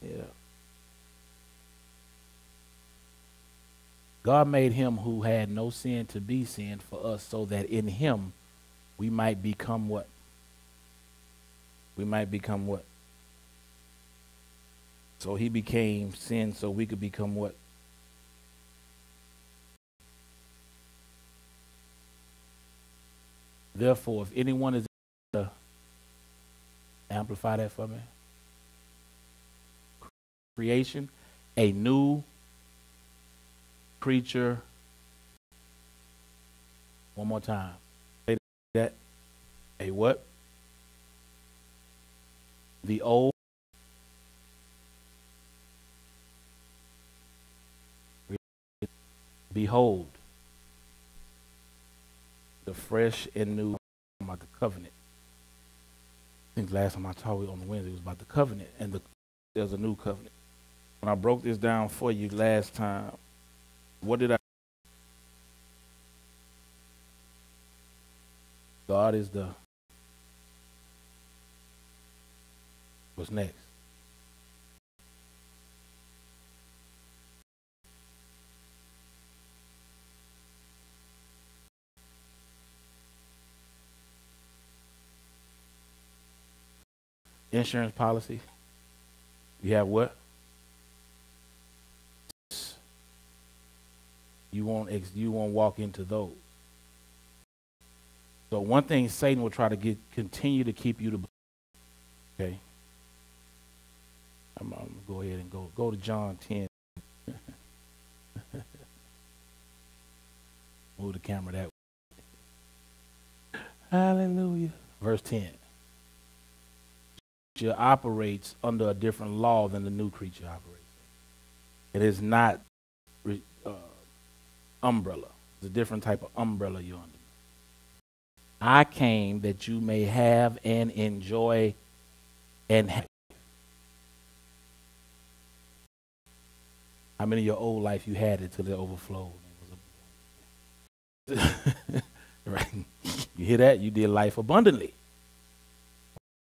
Yeah. God made him who had no sin to be sin for us so that in him we might become what? We might become what? So he became sin so we could become what? Therefore, if anyone is amplify that for me. Creation, a new creature. One more time. Say that. A what? The old. Behold, the fresh and new about the covenant. I think last time I taught you on the Wednesday was about the covenant, and there's a new covenant. When I broke this down for you last time, what did I? God is the. What's next? Insurance policy. You have what? You won't walk into those. So one thing Satan will try to continue to keep you to. Okay. I'm gonna go ahead and go to John 10. Move the camera that way. Hallelujah. Verse 10. Creature operates under a different law than the new creature operates. It is not umbrella. It's a different type of umbrella you're under. I came that you may have and enjoy and have. How many of your old life you had it till it overflowed? Right. You hear that? You did life abundantly.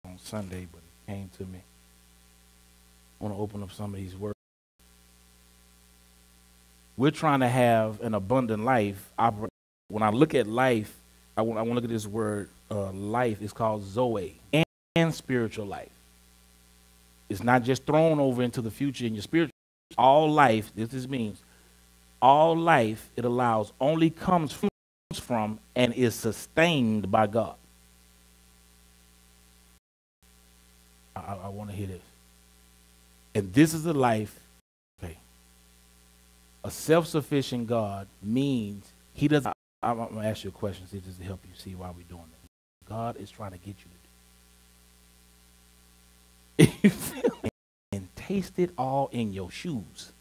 On Sunday, but it came to me. I want to open up some of these words. We're trying to have an abundant life. When I look at life, I want to look at this word life. It's called Zoe and spiritual life. It's not just thrown over into the future in your spiritual. All life, this means all life it allows only comes from and is sustained by God. I want to hear this. And this is a life, okay. A self-sufficient God means he doesn't. I'm going to ask you a question, see, just to help you see why we're doing this. God is trying to get you to do it. And taste it all in your shoes.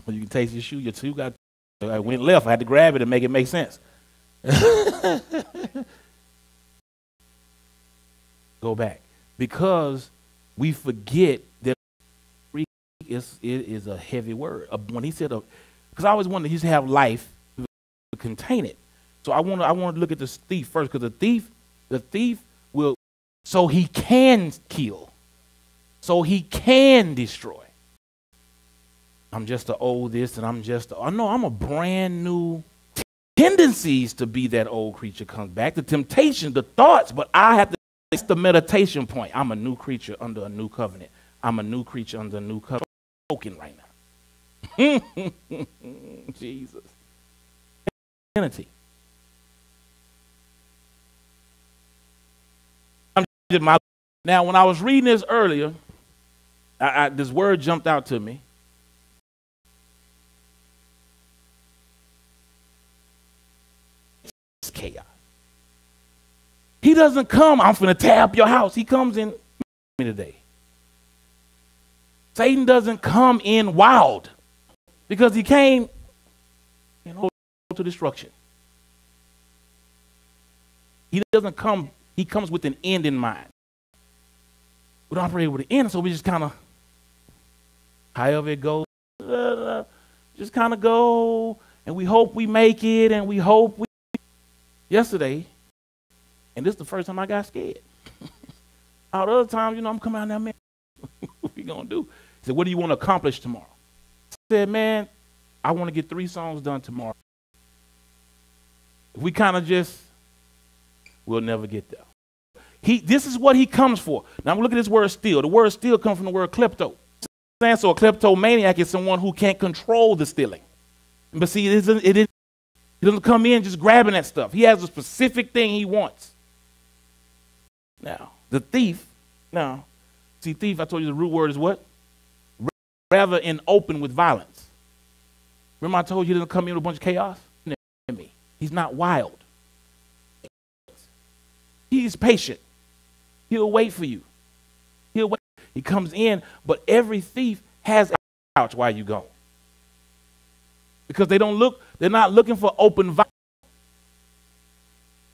You can taste your shoe. Your shoe got. I went left. I had to grab it and make it make sense. Go back because we forget that it is a heavy word. When he said, because I always wanted he to have life to contain it. So I want to look at the thief first because the thief will, so he can kill. So he can destroy. I'm just the old this and I'm a brand new tendencies to be that old creature comes back. The temptation, the thoughts, but I have to, it's the meditation point. I'm a new creature under a new covenant. I'm a new creature under a new covenant. I'm spoken right now. Jesus. Identity. Now, when I was reading this earlier, this word jumped out to me. It's chaos. He doesn't come, I'm finna tear up your house. He comes in me today. Satan doesn't come in wild because he came to destruction. He doesn't come, he comes with an end in mind. We don't operate with an end, so we just kind of, however it goes, just kind of go, and we hope we make it, and we hope we. Yesterday, and this is the first time I got scared. All the other times, I'm coming out there, man, what we going to do? He said, what do you want to accomplish tomorrow? I said, man, I want to get 3 songs done tomorrow. If we kind of we'll never get there. This is what he comes for. Now, look at this word steal. The word steal comes from the word klepto. So a kleptomaniac is someone who can't control the stealing. But see, he doesn't come in just grabbing that stuff. He has a specific thing he wants. Now, the thief, thief, I told you the root word is what? Rather in open with violence. Remember I told you he doesn't come in with a bunch of chaos? He's not wild. He's patient. He'll wait for you. He'll wait. He comes in, but every thief has a couch while you go. Because they're not looking for open violence.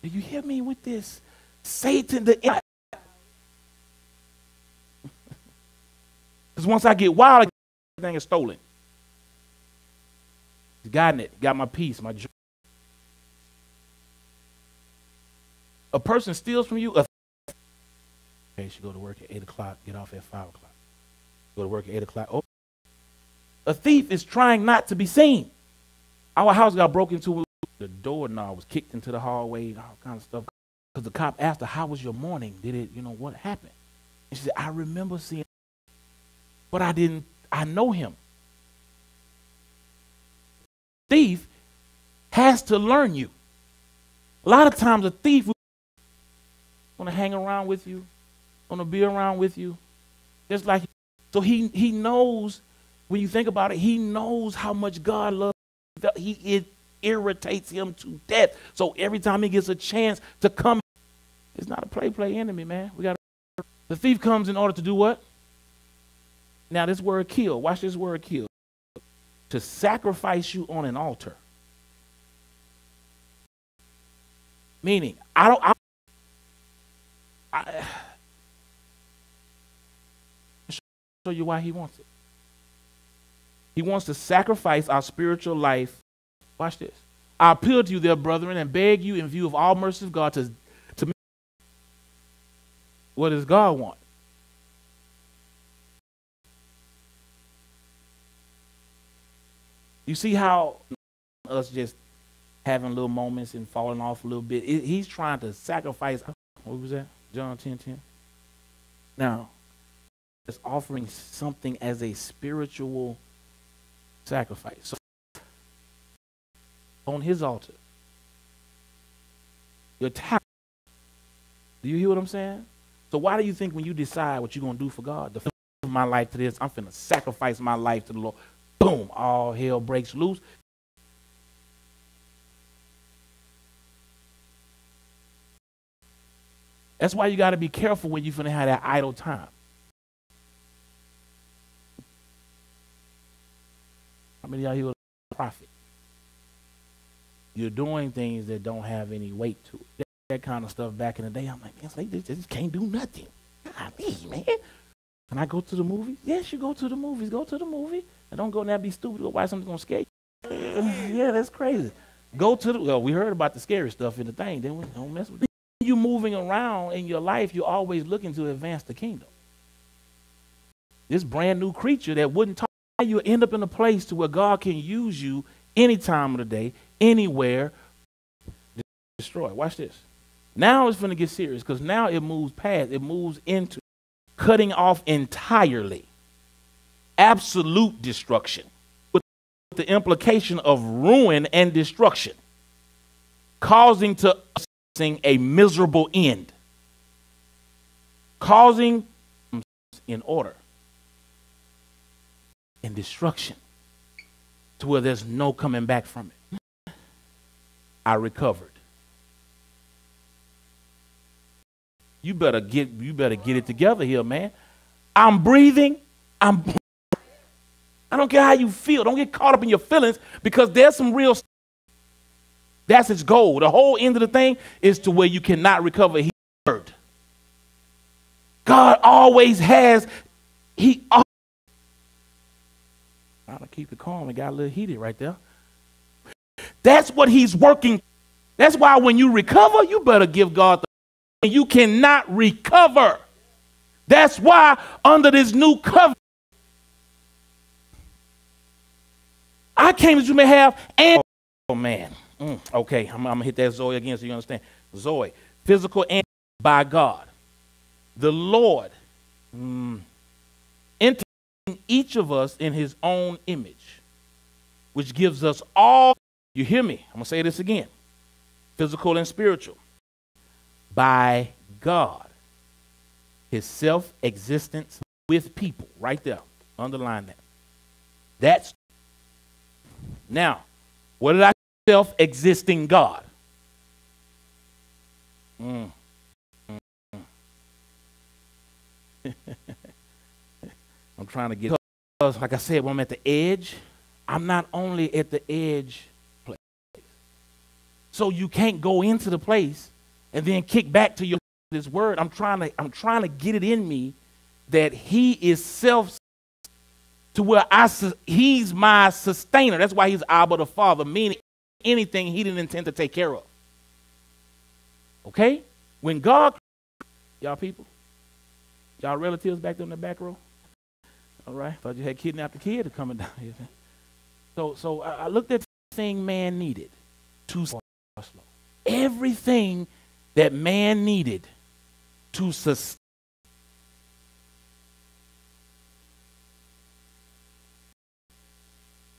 Do you hear me with this? Satan, because once I get wild, everything is stolen. He's gotten it. Got my peace, my joy. A person steals from you. Okay, she go to work at 8 o'clock, get off at 5 o'clock. Go to work at 8 o'clock. Oh, a thief is trying not to be seen. Our house got broken into. The doorknob was kicked into the hallway and all kinds of stuff. Because the cop asked her, how was your morning? Did it, what happened? And she said, I remember seeing, but I know him. Thief has to learn you. A lot of times a thief want to hang around with you, want to be around with you. Just like, so he knows, when you think about it, he knows how much God loves you. It irritates him to death. So every time he gets a chance to come, it's not a play enemy, man. The thief comes in order to do what? Now this word kill, watch this word kill. To sacrifice you on an altar. Meaning, I'll show you why he wants it. He wants to sacrifice our spiritual life. Watch this. I appeal to you, dear brethren, and beg you in view of all mercy of God to what does God want? You see how us just having little moments and falling off a little bit. He's trying to sacrifice. What was that? John 10:10. Now, it's offering something as a spiritual sacrifice. So, on his altar, your time. Do you hear what I'm saying? So why do you think when you decide what you're going to do for God, my life to this, I'm finna sacrifice my life to the Lord. Boom, all hell breaks loose. That's why you got to be careful when you're finna have that idle time. How many of y'all hear a prophet? You're doing things that don't have any weight to it. That kind of stuff back in the day, I'm like, man, they just can't do nothing. Golly, man. Can I go to the movies? Yes, you go to the movies. Go to the movie. And don't go there and be stupid. Go watch something that's going to scare you. Yeah, that's crazy. Go to the, well, we heard about the scary stuff in the thing. Then we don't mess with it. You moving around in your life, you're always looking to advance the kingdom. This brand new creature that wouldn't talk, you end up in a place to where God can use you any time of the day, anywhere. Destroy. Watch this. Now it's going to get serious because now it moves past, it moves into cutting off entirely, absolute destruction with the implication of ruin and destruction, causing to a miserable end, causing in order and destruction to where there's no coming back from it. I recovered. You better get it together here, man. I'm breathing. I don't care how you feel. Don't get caught up in your feelings because there's some real stuff. That's its goal. The whole end of the thing is to where you cannot recover. God always has. I'll keep it calm. It got a little heated right there. That's what he's working. That's why when you recover, you better give God the. You cannot recover. That's why under this new covenant, I came that you may have, and oh man, okay, I'm gonna hit that Zoe again so you understand. Zoe, physical and by God, the Lord, entering each of us in his own image, which gives us all, you hear me? I'm gonna say this again, physical and spiritual, by God, his self-existence with people, right there, underline that. That's, now, what did I self-existing God? I'm trying to get, because like I said, when I'm at the edge, I'm not only at the edge place. So you can't go into the place and then kick back to this word. I'm trying to get it in me that he is self to where he's my sustainer. That's why he's Abba the Father, meaning anything he didn't intend to take care of. Okay? When God, y'all people, y'all relatives back there in the back row? All right, thought you had kidnapped a kid coming down here. So I looked at everything man needed to slow. Everything that man needed to sustain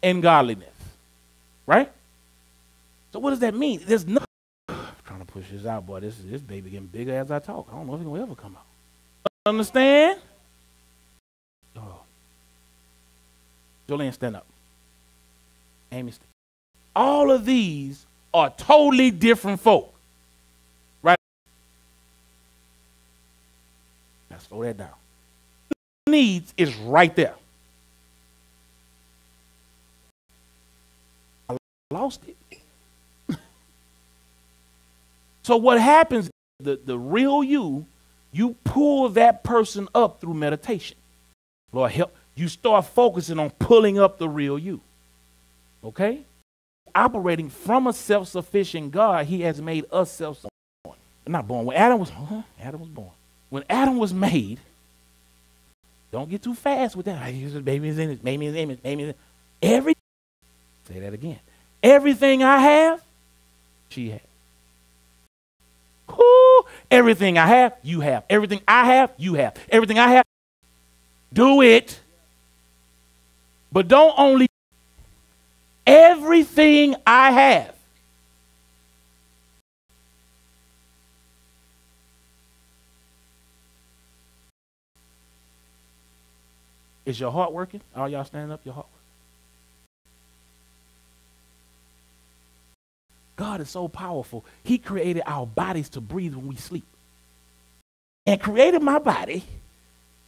and godliness, right? So what does that mean? There's no, I'm trying to push this out, boy. This baby getting bigger as I talk. I don't know if it will ever come out. Understand? Oh. Jolene, stand up. Amy, stand. All of these are totally different folk, right? Now slow that down. Needs is right there. I lost it. So what happens, the real you pull that person up through meditation. Lord help, you start focusing on pulling up the real you. Okay? Operating from a self-sufficient God, he has made us self-sufficient. Not born. When Adam was born. When Adam was made, don't get too fast with that. Baby is in his image. Say that again. Everything I have, she has. Whoo, everything I have, you have. Everything I have, you have. Everything I have, do it. But don't only everything I have. Is your heart working? All y'all standing up, your heart working? God is so powerful. He created our bodies to breathe when we sleep. And created my body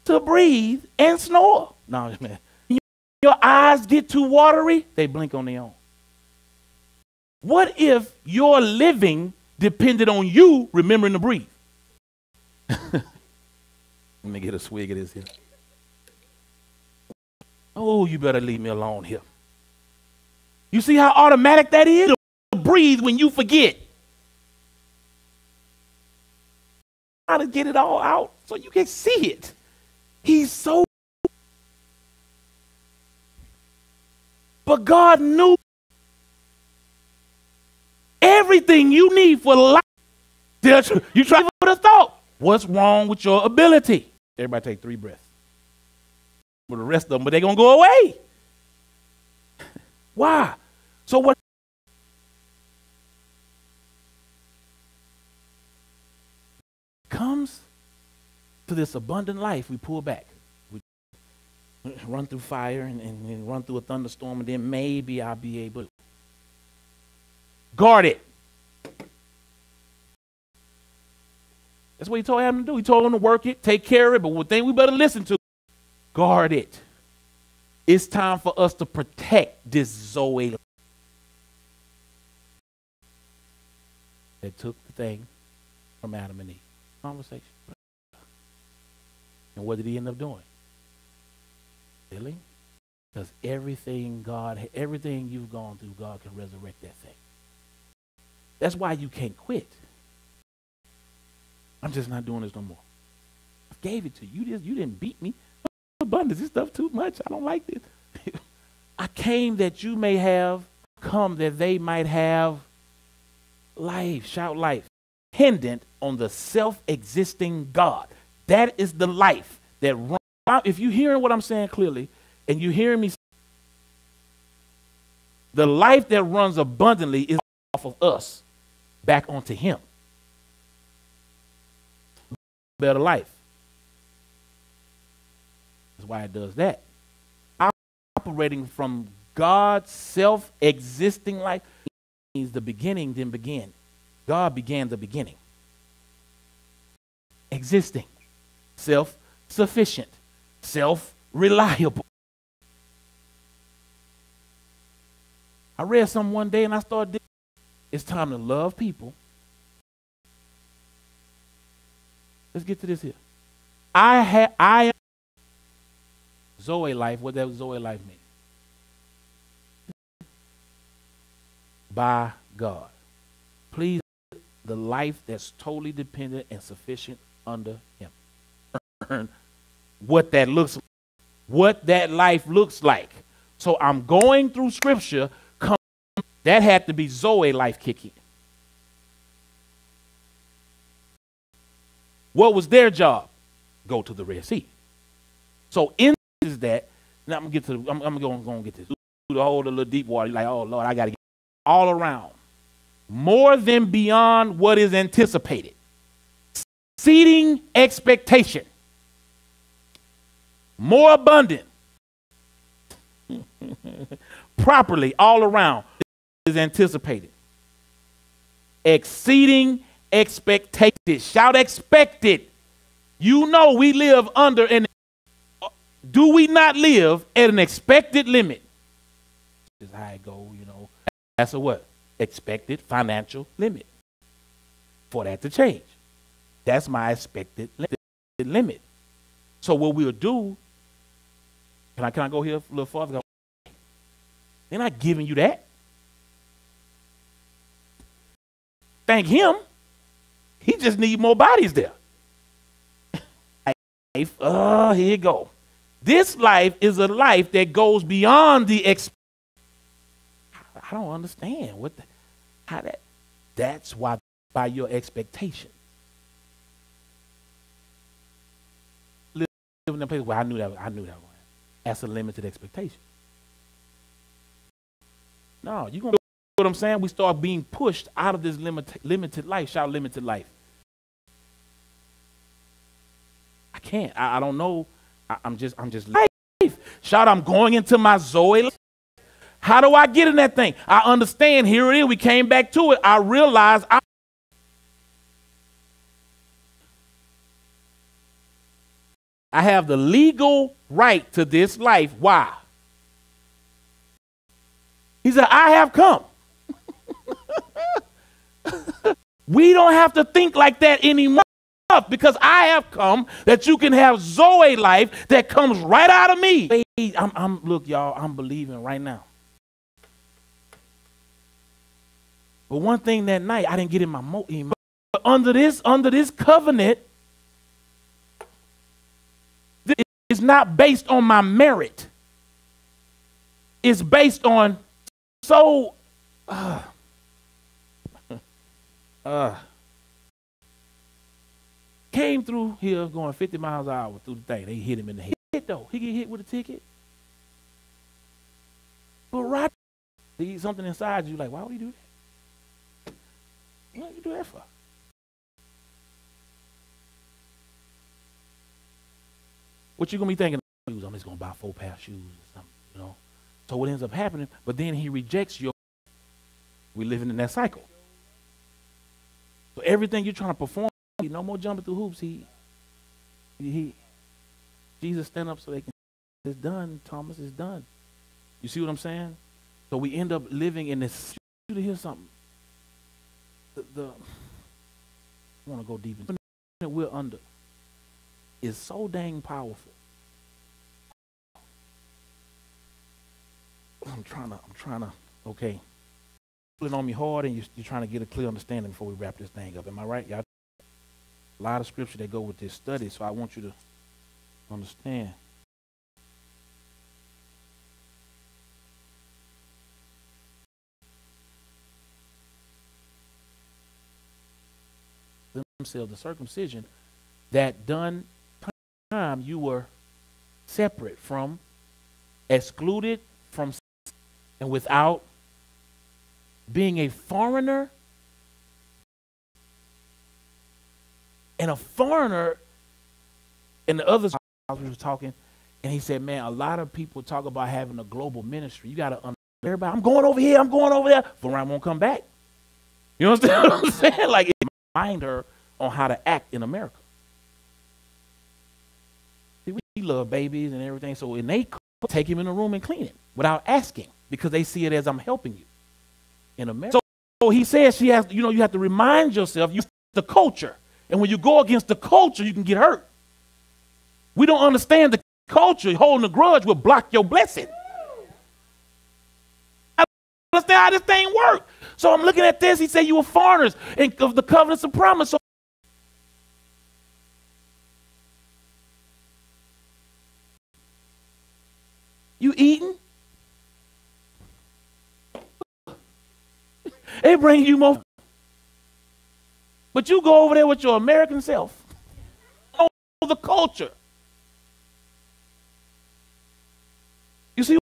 to breathe and snore. No, man. Your eyes get too watery, they blink on their own. What if your living depended on you remembering to breathe? Let me get a swig of this here. Oh, you better leave me alone here. You see how automatic that is? To breathe when you forget. How to get it all out so you can see it. He's so. But God knew everything you need for life. You try to put a thought. What's wrong with your ability? Everybody take 3 breaths. For the rest of them, but they're going to go away. Why? So what comes to this abundant life, we pull back. We run through fire and run through a thunderstorm, and then maybe I'll be able to guard it. That's what he told Adam to do. He told him to work it, take care of it, but one thing we better listen to, guard it. It's time for us to protect this Zoe that took the thing from Adam and Eve. Conversation. And what did he end up doing? Really? Because everything you've gone through, God can resurrect that thing. That's why you can't quit. I'm just not doing this no more. I gave it to you. You didn't beat me. Abundance, this stuff too much. I don't like this. I came that you may have, come that they might have life. Shout life. Dependent on the self-existing God. That is the life that runs. If you're hearing what I'm saying clearly, and you're hearing me, the life that runs abundantly is off of us back onto him. Better life. That's why it does that. Operating from God's self-existing life means the beginning didn't begin. God began the beginning. Existing. Self-sufficient. Self-reliable. I read something one day and I started, it's time to love people. Let's get to this here. I am Zoe life. What does Zoe life mean? By God. Please, the life that's totally dependent and sufficient under him. What that looks like. What that life looks like. So I'm going through scripture. That had to be Zoe life kicking. What was their job? Go to the Red Sea. So in is that, now I'm gonna get to I'm gonna get this. The whole little deep water, like, oh Lord, I gotta get all around. More than beyond what is anticipated. Exceeding expectation. More abundant. Properly all around is anticipated. Exceeding expected. Shout expected. You know we live under an, do we not live at an expected limit? This is how it go, you know. That's a what? Expected financial limit. For that to change. That's my expected limit. So what we'll do, can I go here a little farther? They're not giving you that. Thank him. He just need more bodies there. Here you go. This life is a life that goes beyond the I don't understand how that. That's why by your expectation. Live in a place where I knew that. That's a limited expectation. No, you're gonna. What I'm saying, we start being pushed out of this limited life. Shout limited life. I can't. I don't know. I'm just life. Shout, I'm going into my Zoe life. How do I get in that thing? I understand. Here it is. We came back to it. I realized I have the legal right to this life. Why? He said, I have come. We don't have to think like that anymore because I have come that you can have Zoe life that comes right out of me. Look, y'all, I'm believing right now. But one thing that night, I didn't get in my emotion. But under this covenant, it's not based on my merit. It's based on came through here going 50 miles an hour through the thing. They hit him in the head. Though he get hit with a ticket. But right, there's something inside you like, why would he do that? What would you do that for? What you gonna be thinking? I'm just gonna buy 4 pair of shoes or something, you know. So what ends up happening? But then he rejects your. We're living in that cycle. So everything you're trying to perform, no more jumping through hoops. Jesus stand up so they can. It's done, Thomas. It's done. You see what I'm saying? So we end up living in this. You to hear something. I want to go deep into that we're under is so dang powerful. I'm trying to. Okay. Put it on me hard, and you're trying to get a clear understanding before we wrap this thing up. Am I right, y'all? A lot of scripture that go with this study, so I want you to understand. Themselves, the circumcision that done time you were separate from, excluded from, and without, being a foreigner. And a foreigner, and the others we were talking, and he said, man, a lot of people talk about having a global ministry. You got to understand, everybody, I'm going over here, I'm going over there. Varun won't come back. You understand what I'm saying? Like, it remind her on how to act in America. See, we love babies and everything, so when they take him in the room and clean it without asking, because they see it as I'm helping you in America. So he says she has, you have to remind yourself, the culture. And when you go against the culture, you can get hurt. We don't understand the culture. Holding a grudge will block your blessing. I don't understand how this thing works. So I'm looking at this. He said you were foreigners and of the covenants of promise. So you eating? They bring you more. But you go over there with your American self. Know the culture. You see,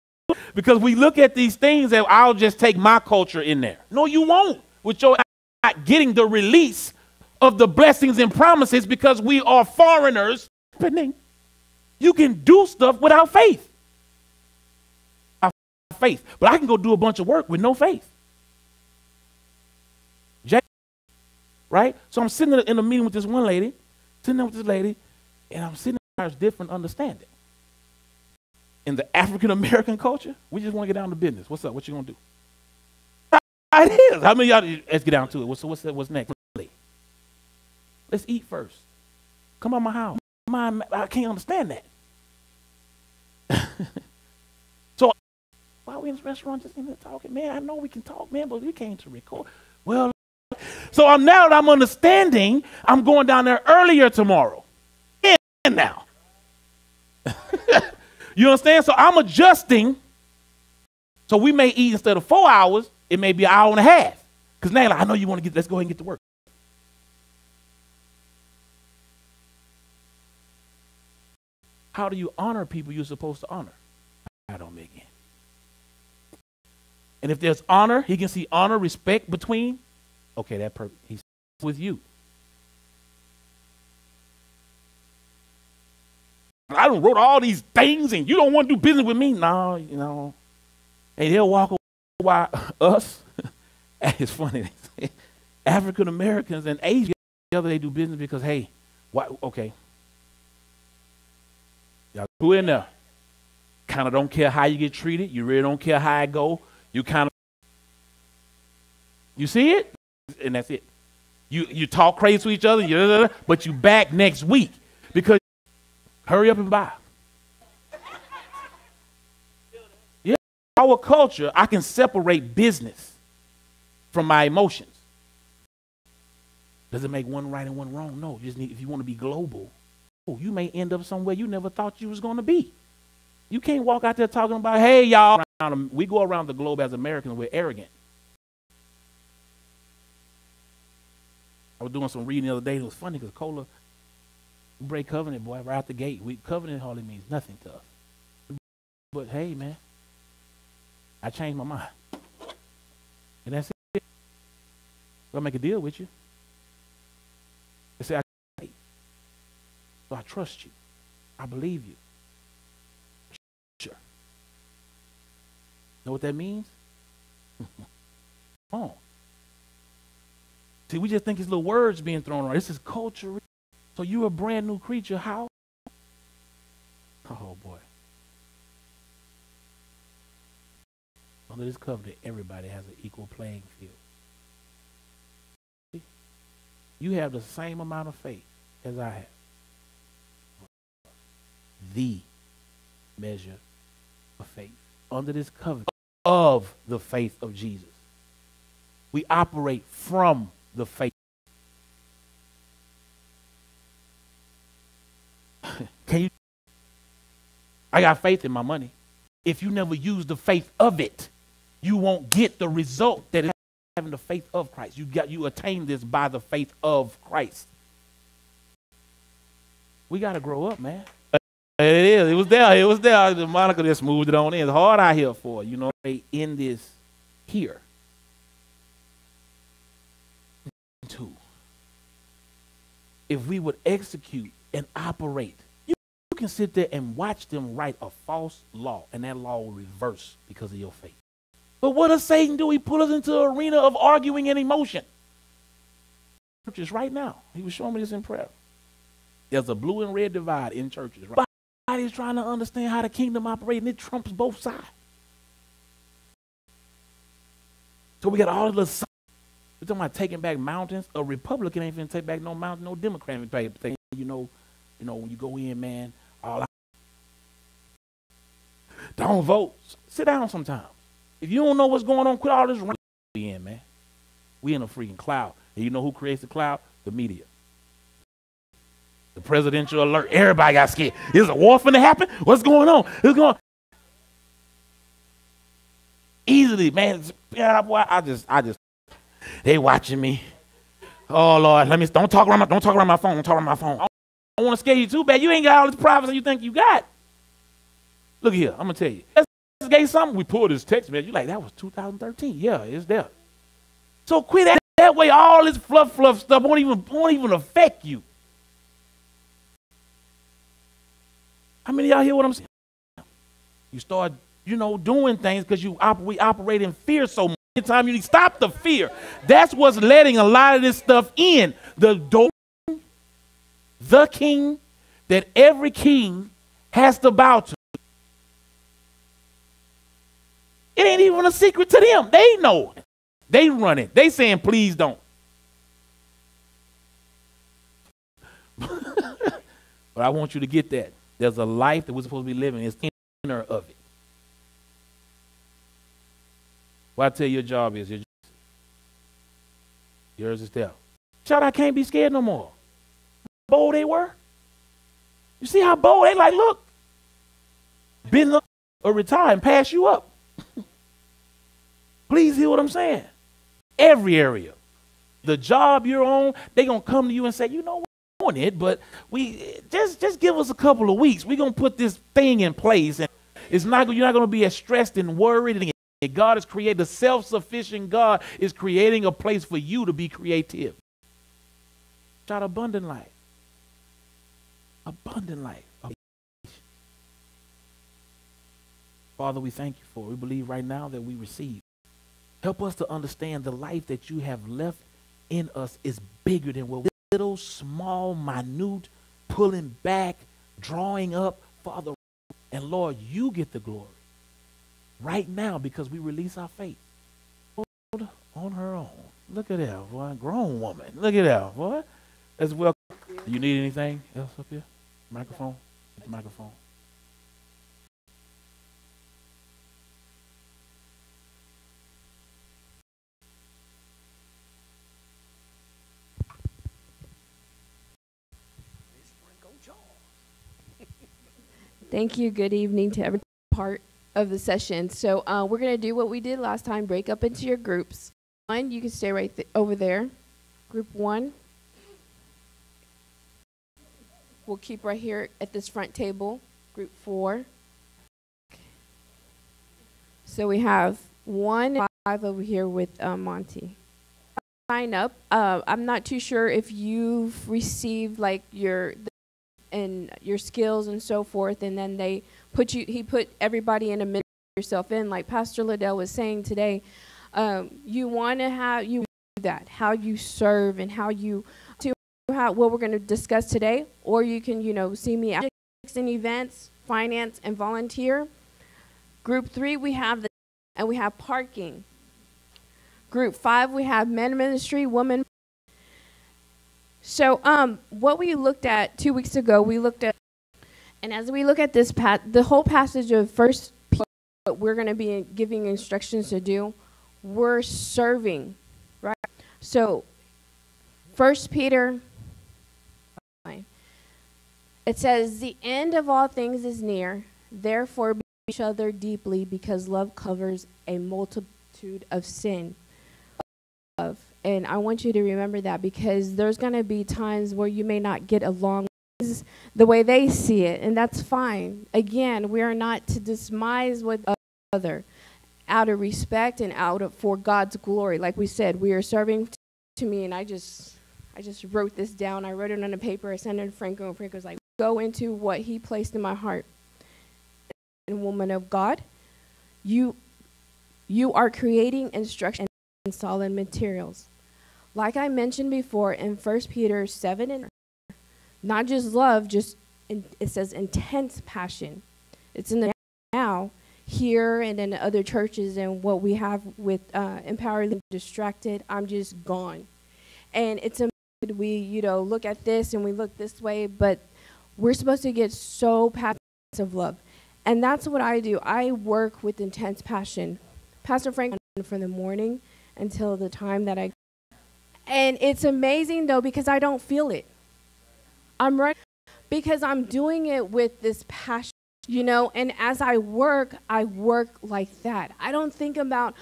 because we look at these things and I'll just take my culture in there. No, you won't. With your not getting the release of the blessings and promises because we are foreigners. You can do stuff without faith. But I can go do a bunch of work with no faith. Right? So I'm sitting in a meeting with this one lady, and I'm sitting there, there's different understanding. In the African American culture, we just want to get down to business. What's up? What you gonna do? It is. How many of y'all, let's get down to it. What's next? Let's eat first. Come on my house. I can't understand that. So why are we in this restaurant just in there talking? Man, I know we can talk, man, but we came to record. Well, so now that I'm understanding, I'm going down there earlier tomorrow. And now. You understand? So I'm adjusting. So we may eat instead of 4 hours, it may be an hour and a half. Because now I know you want to let's go ahead and get to work. How do you honor people you're supposed to honor? I don't make it. And if there's honor, he can see honor, respect between. Okay, that person, he's with you. I done wrote all these things and you don't want to do business with me? No, And they'll walk away while us, it's funny, African Americans and Asians together, they do business because, hey, why? Okay. Y'all go in there. Kind of don't care how you get treated. You really don't care how it go. You kind of, you see it? And that's it. You talk crazy to each other, but you back next week because hurry up and buy. Yeah, our culture, I can separate business from my emotions. Does it make one right and one wrong? No. You just need, if you want to be global, you may end up somewhere you never thought you was going to be. You can't walk out there talking about, hey, y'all. We go around the globe as Americans, we're arrogant. I was doing some reading the other day. It was funny because Cola, we break covenant, boy, right out the gate. Covenant hardly means nothing to us. But hey, man, I changed my mind. And that's it. I'll make a deal with you. They say, so I trust you. I believe you. Sure. Know what that means? Come on. See, we just think it's little words being thrown around. This is culture. So you're a brand new creature. How? Oh, boy. Under this covenant, everybody has an equal playing field. See? You have the same amount of faith as I have. The measure of faith. Under this covenant of the faith of Jesus. We operate from the faith. I got faith in my money. If you never use the faith of it, you won't get the result that is having the faith of Christ. You attain this by the faith of Christ. We got to grow up, man. It is. It was there. It was there. Monica just moved it on in. It's hard out here for, you know, they end this here. Two. If we would execute and operate, you can sit there and watch them write a false law, and that law will reverse because of your faith. But what does Satan do? He put us into the arena of arguing and emotion. Churches right now. He was showing me this in prayer. There's a blue and red divide in churches. Right? Everybody's trying to understand how the kingdom operates, and it trumps both sides. So we got all of this. We're talking about taking back mountains. A Republican ain't finna take back no mountain. No Democrat ain't finna take. You know, when you go in, man, all out. Don't vote. Sit down sometimes. If you don't know what's going on, quit all this running. We in, man. We in a freaking cloud. And you know who creates the cloud? The media. The presidential alert. Everybody got scared. Is a war finna happen? What's going on? What's going on? Easily, man. Yeah, boy, I just. They watching me. Oh Lord, don't talk around my phone. Don't talk around my phone. I don't want to scare you too bad. You ain't got all this privacy you think you got. Look here, I'm gonna tell you. Let's get something. We pulled this text message. You like that was 2013? Yeah, it's there. So quit that way. All this fluff stuff won't even affect you. How many of y'all hear what I'm saying? You start, doing things because we operate in fear so much. Time you stop the fear. That's what's letting a lot of this stuff in. The king that every king has to bow to. It ain't even a secret to them. They know it. They run it. They saying, please don't. But I want you to get that. There's a life that we're supposed to be living. It's inner of it. What I tell you your job is, yours is there. Child, I can't be scared no more. How bold they were. You see how bold they like, look. Been up or retire and pass you up. Please hear what I'm saying. Every area. The job you're on, they're going to come to you and say, you know what, we're on it, but we just give us a couple of weeks. We're going to put this thing in place. And you're not going to be as stressed and worried. And God has created, the self-sufficient God is creating a place for you to be creative. Shout abundant life. Abundant life. Father, we thank you for it. We believe right now that we receive. Help us to understand the life that you have left in us is bigger than what little, small, minute, pulling back, drawing up, Father. And Lord, you get the glory. Right now, because we release our faith on her own. Look at that, boy. Grown woman. Look at that, boy. As well. Do you need anything else up here? Microphone? Get the microphone. Thank you. Good evening to every part of the session. So we're going to do what we did last time, break up into your groups. One, you can stay right over there. Group 1. We'll keep right here at this front table. Group 4. So we have 1 and 5 over here with Monty. Sign up. I'm not too sure if you've received like your skills and so forth, and then he put everybody in a minute yourself in, like Pastor LaDell was saying today. You want to have that, how you serve and what we're going to discuss today, or you can see me at events, finance, and volunteer. Group 3 we have parking. Group 5 we have men ministry, women. So what we looked at 2 weeks ago, and as we look at this the whole passage of 1 Peter, what we're going to be giving instructions to do, we're serving, right? So 1 Peter, it says, the end of all things is near. Therefore, be each other deeply, because love covers a multitude of sin. And I want you to remember that, because there's going to be times where you may not get along the way they see it, and that's fine. Again, we are not to despise one another out of respect and for God's glory. Like we said, we are serving to me, and I just wrote this down. I wrote it on a paper. I sent it to Franco, and Franco was like, go into what he placed in my heart. And woman of God, you are creating instruction and solid materials. Like I mentioned before in 1 Peter 7, and not just love, it says intense passion. It's in the now, here, and in other churches, and what we have with Empowered Distracted, I'm just gone. And it's amazing. We, look at this and we look this way, but we're supposed to get so passionate of love. And that's what I do. I work with intense passion. Pastor Frank, from the morning until the time that I, and it's amazing though, because I don't feel it. I'm right, because I'm doing it with this passion, and as I work like that. I don't think about,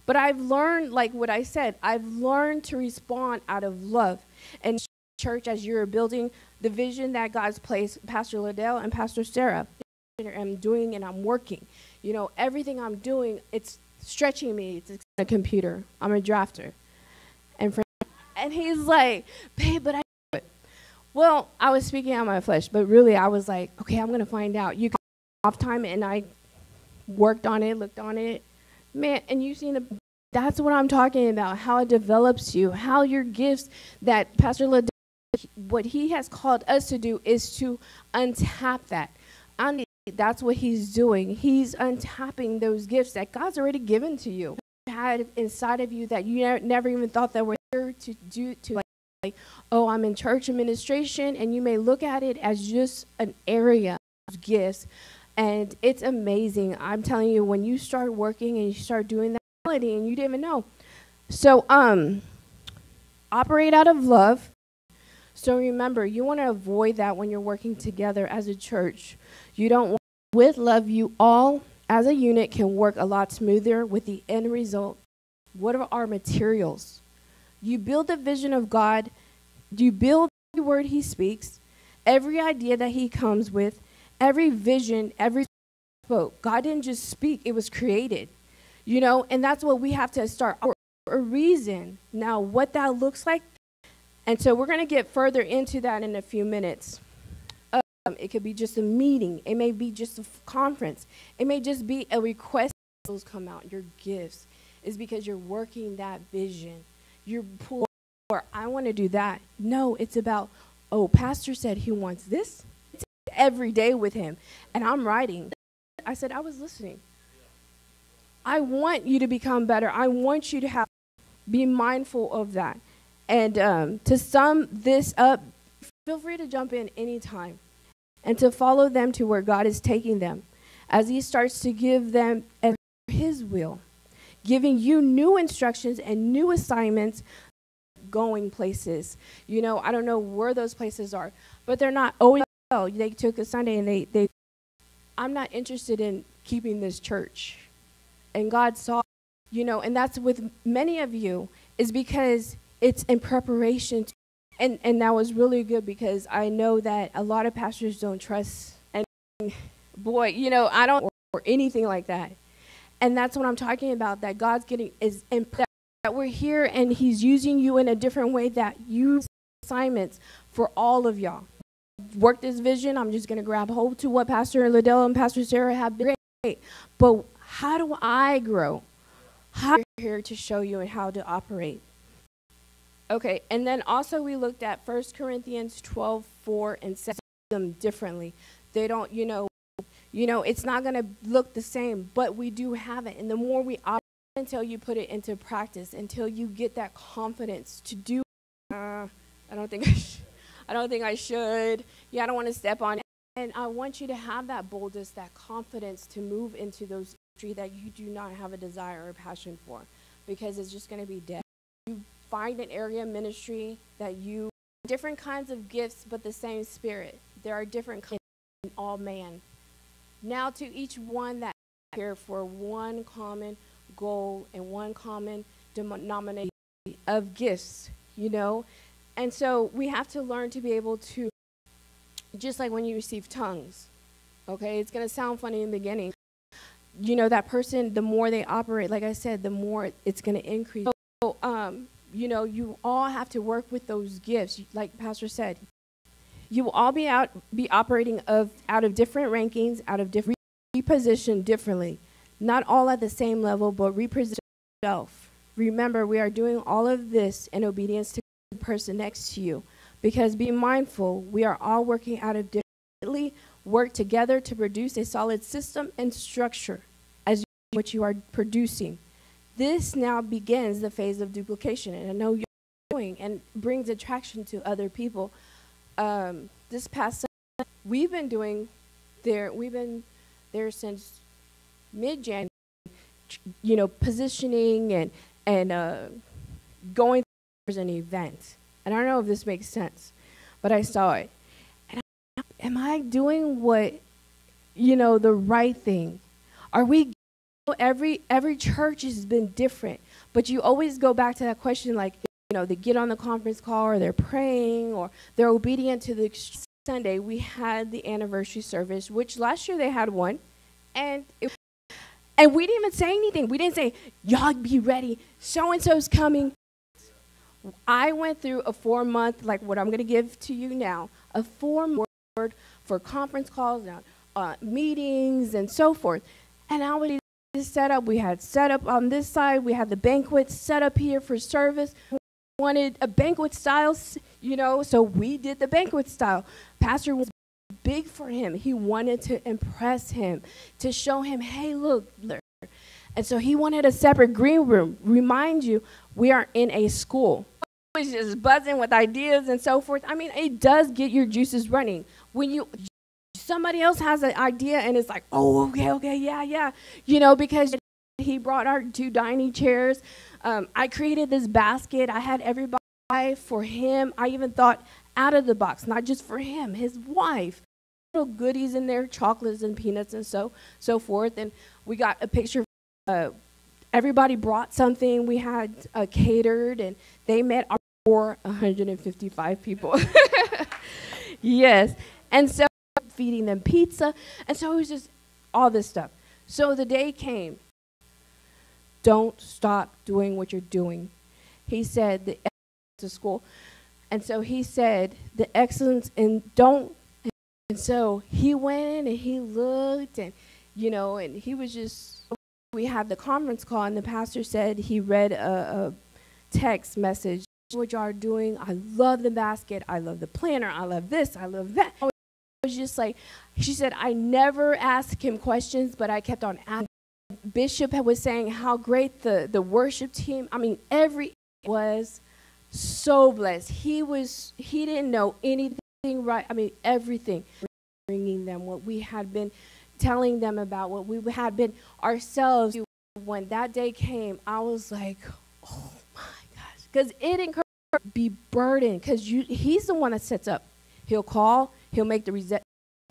but I've learned, like what I said, I've learned to respond out of love. And church, as you're building the vision that God's placed, Pastor LaDell and Pastor Sarah, I'm doing and I'm working. Everything I'm doing, it's stretching me. It's a computer. I'm a drafter. And he's like, babe, but I do it. Well, I was speaking out of my flesh, but really I was like, okay, I'm going to find out. You got off time, and I worked on it, looked on it. Man, and you've seen that's what I'm talking about, how it develops you, how your gifts that Pastor LaDell, what he has called us to do is to untap that. That's what he's doing. He's untapping those gifts that God's already given to you. Had inside of you that you never even thought that were here to do, like, oh, I'm in church administration, and you may look at it as just an area of gifts, and it's amazing. I'm telling you, when you start working and you start doing that, and you didn't even know. So, operate out of love. So remember, you want to avoid that when you're working together as a church. You don't want, with love, you all as a unit can work a lot smoother with the end result. What are our materials? You build the vision of God. You build every word he speaks, every idea that he comes with, every vision, every spoke. God didn't just speak, it was created. And that's what we have to start for a reason. Now, what that looks like, and so we're going to get further into that in a few minutes. It could be just a meeting. It may be just a conference. It may just be a request. Those come out. Your gifts is because you're working that vision. You're pulling, or I want to do that. No, it's about, oh, pastor said he wants this. It's every day with him. And I'm writing. I said, I was listening. I want you to become better. I want you to be mindful of that. And to sum this up, feel free to jump in anytime. And to follow them to where God is taking them as he starts to give them his will, giving you new instructions and new assignments, going places. I don't know where those places are, but they're not always, they took a Sunday and I'm not interested in keeping this church. And God saw, and that's with many of you, is because it's in preparation And that was really good, because I know that a lot of pastors don't trust, and boy, I don't, or anything like that. And that's what I'm talking about, that God's that we're here and he's using you in a different way, that you assignments for all of y'all. Work this vision. I'm just going to grab hold to what Pastor LaDell and Pastor Sarah have been great. But how do I grow? How am I here to show you and how to operate? Okay, and then also we looked at 1 Corinthians 12:4 and 7 them differently. They don't, it's not going to look the same, but we do have it. And the more we operate until you put it into practice, until you get that confidence to do, I don't think I should. Yeah, I don't want to step on it. And I want you to have that boldness, that confidence to move into those industries that you do not have a desire or passion for, because it's just going to be dead. You find an area of ministry that you, different kinds of gifts, but the same spirit. There are different kinds in all man. Now to each one that here for one common goal and one common denominator of gifts, you know? And so we have to learn to be able to, just like when you receive tongues, okay? It's going to sound funny in the beginning. You know, that person, the more they operate, like I said, the more it's going to increase. So, you know, you all have to work with those gifts. Like Pastor said, you will all be operating out of different rankings, out of different repositioned differently. Not all at the same level, but represent yourself. Remember, we are doing all of this in obedience to the person next to you. Because be mindful, we are all working out of differently, work together to produce a solid system and structure as what you are producing. This now begins the phase of duplication, and I know you're doing, and brings attraction to other people. This past Sunday, we've been there since mid-January, you know, positioning and going through an event. And I don't know if this makes sense, but I saw it. And am I doing what, you know, the right thing? Are we, every church has been different, but you always go back to that question, like, you know, they get on the conference call or they're praying or they're obedient to the Sunday. We had the anniversary service, which last year they had one, and we didn't even say anything. We didn't say, y'all be ready, so-and-so's coming. I went through a 4-month, like what I'm going to give to you now, a 4-month for conference calls, meetings, and so forth. And I would set up. We had set up on this side. We had the banquet set up here for service. Wanted a banquet style, you know, so we did the banquet style. Pastor was big for him. He wanted to impress him, to show him, hey, look. And so he wanted a separate green room. Remind you, we are in a school. It was just buzzing with ideas and so forth. I mean, it does get your juices running. When somebody else has an idea and it's like, oh, okay, yeah. You know, because he brought our 2 dining chairs. I created this basket. I had everybody for him. I even thought out of the box, not just for him, his wife. Little goodies in there, chocolates and peanuts and so forth. And we got a picture. Everybody brought something. We had catered, and they met our 455 people. Yes. And so feeding them pizza. And so it was just all this stuff. So the day came. Don't stop doing what you're doing. He said the excellence to school. And so he said the excellence and don't. And so he went and he looked and, you know, and he was just, we had the conference call and the pastor said he read a text message. What y'all are doing, I love the basket. I love the planner. I love this. I love that. I was just like, she said, I never asked him questions, but I kept on asking. Bishop was saying how great the worship team, I mean, was so blessed. He didn't know anything right. I mean, everything. Bringing them what we had been telling them about, what we had been ourselves. When that day came, I was like, oh my gosh. Because it encouraged me to be burdened. Because he's the one that sets up. He'll call. He'll make the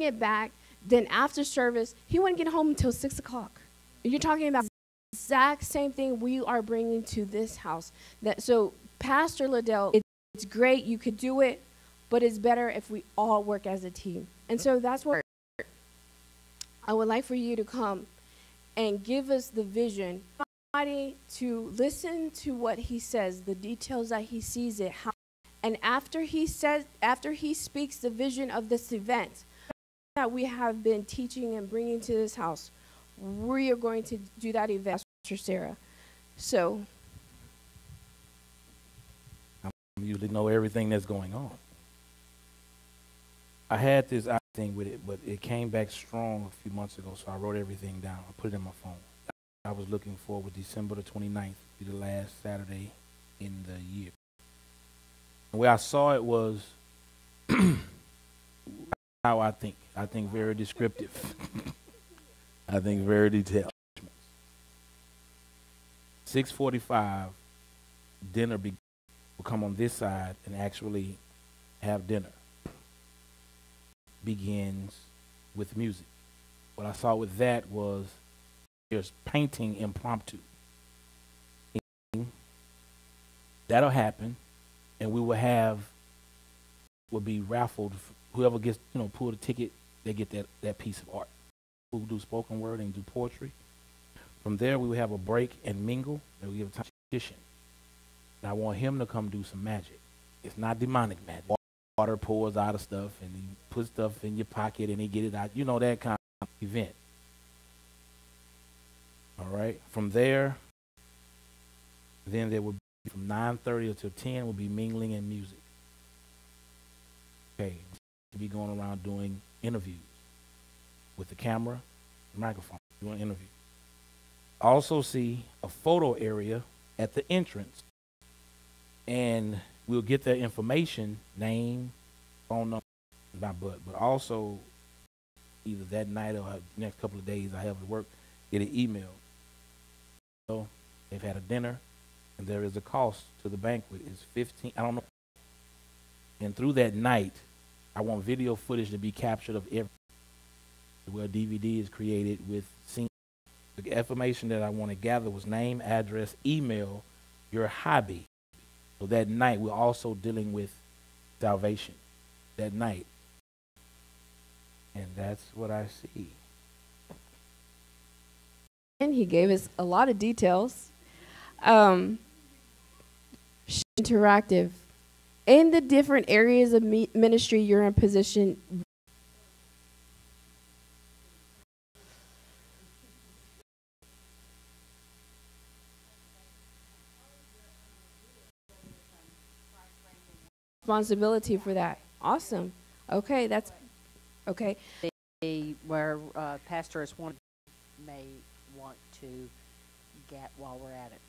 get back. Then after service, he wouldn't get home until 6 o'clock. You're talking about the exact same thing we are bringing to this house. So Pastor LaDell, it's great. You could do it. But it's better if we all work as a team. And so that's what I would like for you to come and give us the vision. To listen to what he says, the details that he sees it. And after he speaks the vision of this event that we have been teaching and bringing to this house, we are going to do that event, Pastor Sarah. So. I usually know everything that's going on. I had this thing with it, but it came back strong a few months ago, so I wrote everything down. I put it in my phone. I was looking forward December the 29th, be the last Saturday in the year. The way I saw it was how I think. I think very descriptive. I think very detailed. 6:45, dinner will come on this side and actually have dinner. Begins with music. what I saw with that was there's painting impromptu. That'll happen, and we will be raffled. Whoever gets, pull the ticket, they get that piece of art. We'll do spoken word and do poetry. From there, we will have a break and mingle, and we give a time to magician. And I want him to come do some magic. It's not demonic magic. Water pours out of stuff, and he puts stuff in your pocket, and he get it out. That kind of event. All right. From there, then there will be from 9:30 until 10 will be mingling and music. Okay. We'll be going around doing interviews with the camera, the microphone, doing an interview. Also see a photo area at the entrance, and we'll get their information, name, phone number, but also either that night or the next couple of days I have to work, get an email. So they've had a dinner, and there is a cost to the banquet. It's $15. I don't know. And through that night, I want video footage to be captured of every where a DVD is created with scenes. The information that I want to gather was name, address, email, your hobby. So that night, we're also dealing with salvation that night. And that's what I see. And he gave us a lot of details. Interactive. In the different areas of ministry, you're in position. Responsibility for that. Awesome. Okay, that's okay. Where pastors may want to get while we're at it.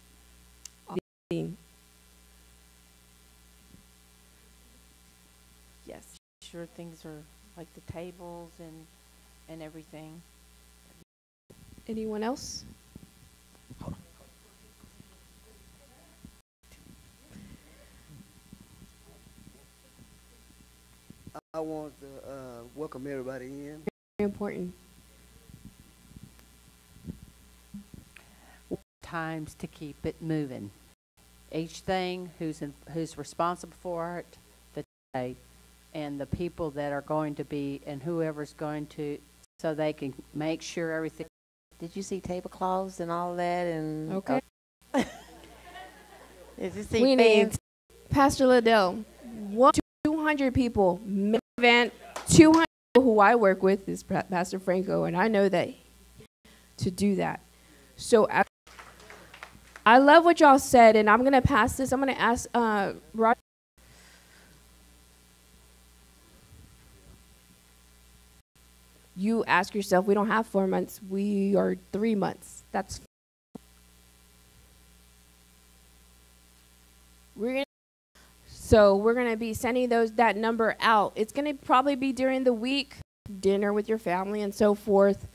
Yes. Sure, things are like the tables and everything. Anyone else? I want to welcome everybody in. Very important. Times to keep it moving. Each thing, who's responsible for it, the day, and the people that are going to be, and whoever's going to, so they can make sure everything. Did you see tablecloths and all that? And okay. Did you see we need Pastor LaDell. 200 people. Event 200 people who I work with is Pastor Franco, and I know that to do that. So I love what y'all said, and I'm gonna pass this. I'm gonna ask Roger. You ask yourself, we don't have 4 months, we are 3 months. That's we're gonna be sending that number out. It's gonna probably be during the week, dinner with your family and so forth.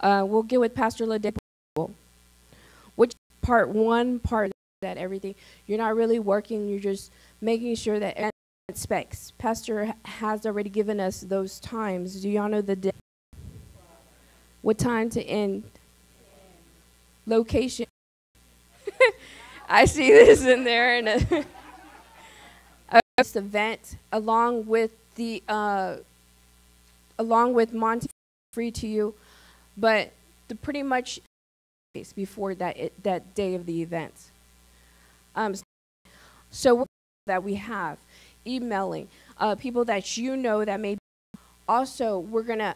We'll get with Pastor LaDell. Which part that everything you're not really working, you're just making sure that specs. Pastor has already given us those times. Do y'all know the day? What time to end? Location. I see this in there in a event along with Monty free to you, but pretty much before that day of the event. So that we have emailing people that that may be. Also, we're gonna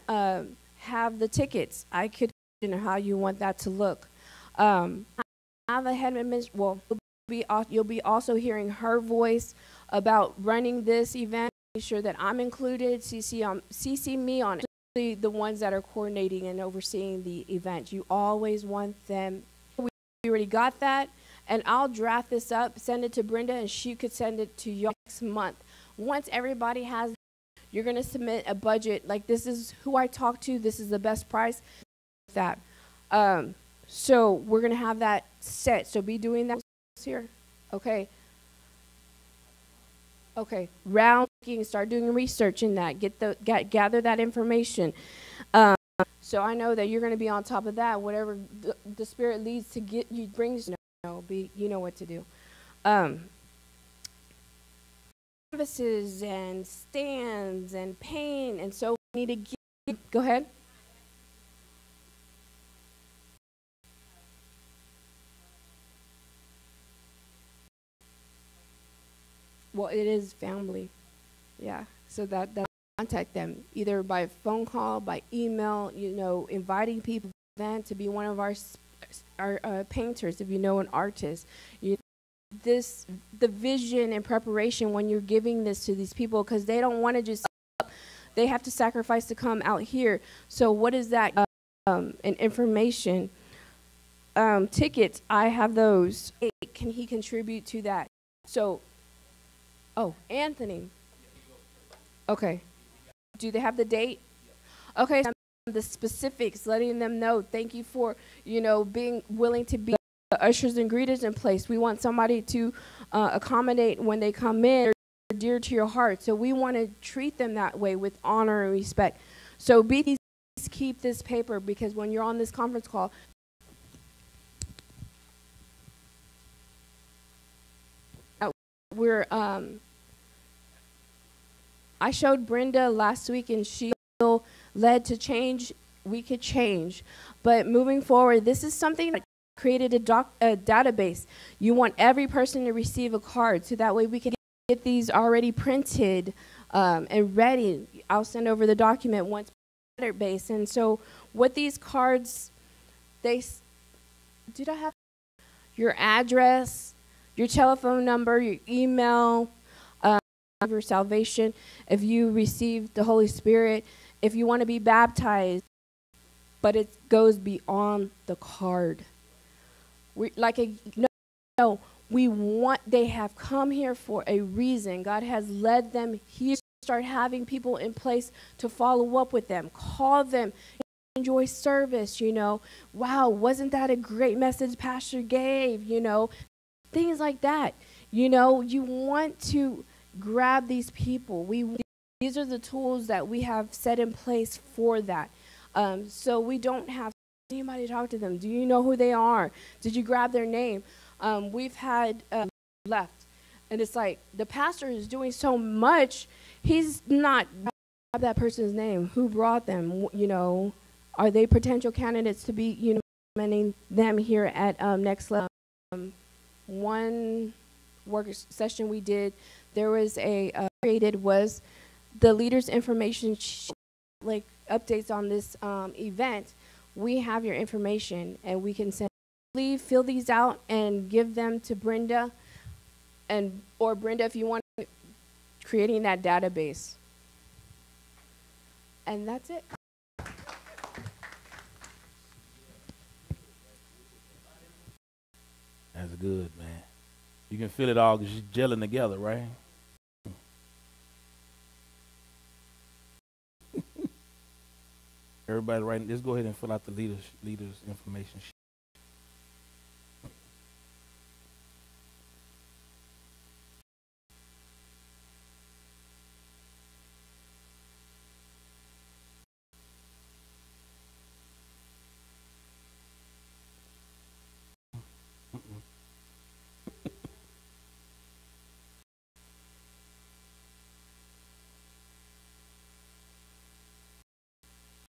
have the tickets. I could imagine how you want that to look. Have a head administrator. Well, you'll be also hearing her voice about running this event. Make sure that I'm included. CC me on it. The ones that are coordinating and overseeing the event. You always want them. We already got that, and I'll draft this up, send it to Brenda, and she could send it to you next month. Once everybody has, you're gonna submit a budget. Like, this is who I talked to. This is the best price. That. So we're gonna have that set. So be doing that here. Okay. Okay. Start doing research in that. Gather that information. So I know that you're going to be on top of that. Whatever the Spirit leads to get you, brings, you know what to do. Canvases and stands and paint, and so we need to go ahead. Well, it is family. Yeah. So that contact them either by phone call, by email, inviting people then to be one of our painters, if you know an artist. The vision and preparation when you're giving this to these people, because they don't want to just, they have to sacrifice to come out here. So what is that? And information, tickets, I have those. Can he contribute to that? So, oh, Anthony. Okay. Do they have the date? Okay, so the specifics, letting them know. Thank you for, being willing to be the ushers and greeters in place. We want somebody to accommodate when they come in. They're dear to your heart. So we want to treat them that way with honor and respect. So please keep this paper, because when you're on this conference call, I showed Brenda last week, and she led to change. We could change. But moving forward, this is something that created a database. You want every person to receive a card, so that way we can get these already printed and ready. I'll send over the document once database. And so what these cards, did I have your address, your telephone number, your email, your salvation, if you received the Holy Spirit, if you want to be baptized, but it goes beyond the card. We they have come here for a reason. God has led them here. Start having people in place to follow up with them, call them, enjoy service, wow, wasn't that a great message Pastor gave, things like that. You want to grab these people. These are the tools that we have set in place for that. So we don't have anybody to talk to them. Do you know who they are? Did you grab their name? We've had left, and it's like the pastor is doing so much, he's not grab that person's name. Who brought them? Are they potential candidates to be implementing them here at Next Level? One work session we did, there was created was the leaders information like updates on this event. We have your information, and we can fill these out and give them to Brenda, or Brenda, if you want, creating that database. And that's it. That's good, man. You can feel it all just gelling together, right? Everybody, right? Let's go ahead and fill out the leaders information sheet.